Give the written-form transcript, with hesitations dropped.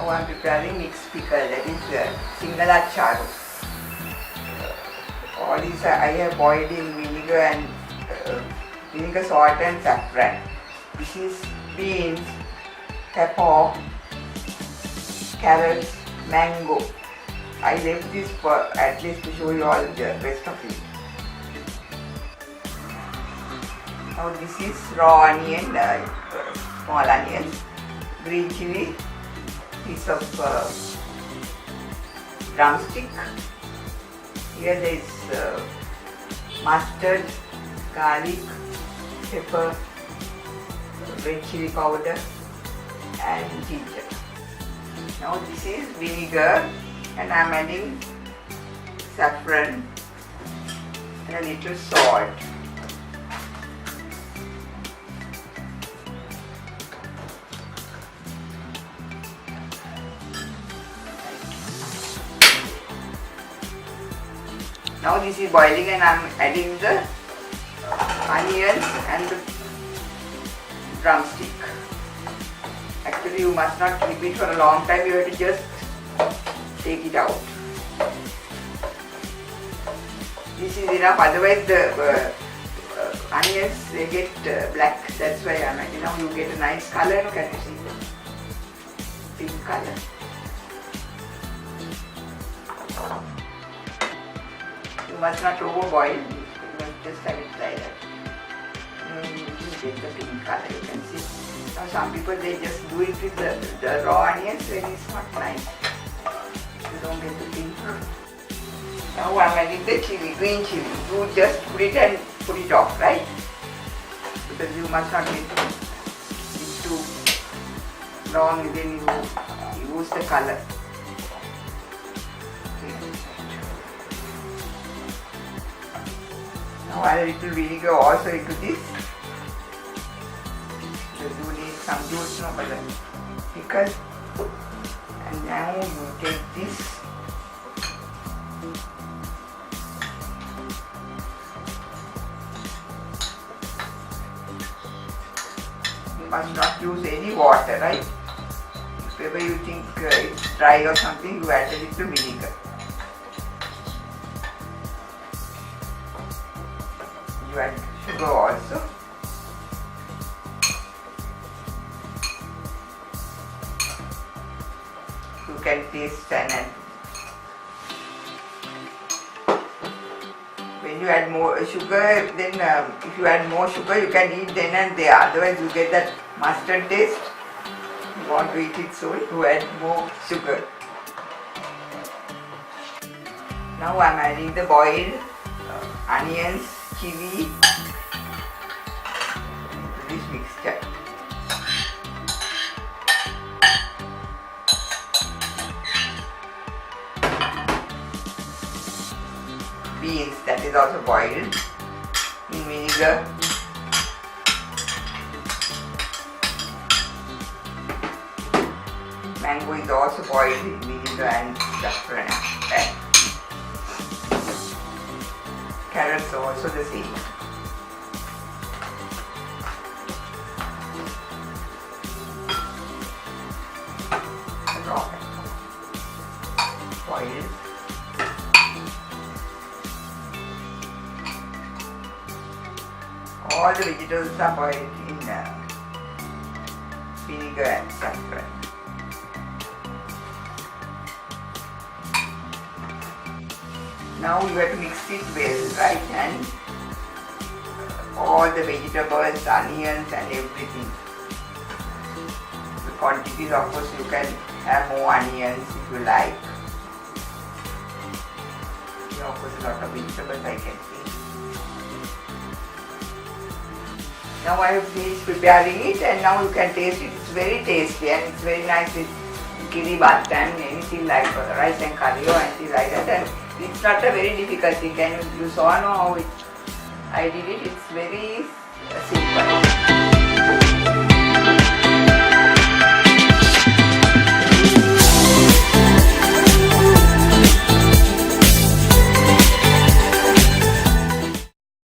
Now I am preparing mixed pickle, that is Sinhala Achcharu. All these I have boiled in vinegar and vinegar, salt and saffron. This is beans, papaw, carrots, mango. I left this for at least to show you all the rest of it. Now this is raw onion, small onions, green chillie, piece of drumstick. Here there is mustard, garlic, pepper, red chilli powder and ginger. Now this is vinegar and I am adding saffron and a little salt. Now this is boiling and I am adding the onions and the drumstick. Actually you must not keep it for a long time, you have to just take it out. This is enough, otherwise the onions they get black, that's why I am adding. Now you get a nice color, can you see the pink color. You must not overboil, you must just have it like that. You get the pink color, you can see. Now some people they just do it with the raw onions and it's not nice. You don't get the pink. Now I am adding the chilli, green chilli. You just put it and put it off, right? Because you must not get it too long and then you lose the color. Now add a little vinegar also into this. Because you need some juice, no, but the pickle. And now you take this. You must not use any water, right? If ever you think it's dry or something, you add a little vinegar. You add sugar also. You can taste and when you add more sugar, then if you add more sugar you can eat then and there, otherwise you get that mustard taste. You want to eat it so you add more sugar. Now I am adding the boiled onions, chilli into this mixture. Beans, that is also boiled in vinegar. Mango is also boiled in vinegar and saffron. Carrots are also the same. Raw boiled. All the vegetables are boiled in vinegar and saffron. Now you have to mix it well, right? And all the vegetables, onions and everything. The quantities, of course, you can have more onions if you like. Here, of course, a lot of vegetables I can see. Now I have finished preparing it and now you can taste it. It's very tasty and it's very nice with kiddy bath and anything like rice and curry or anything like that. And it's not a very difficult thing. You saw now how I did it. It's very simple.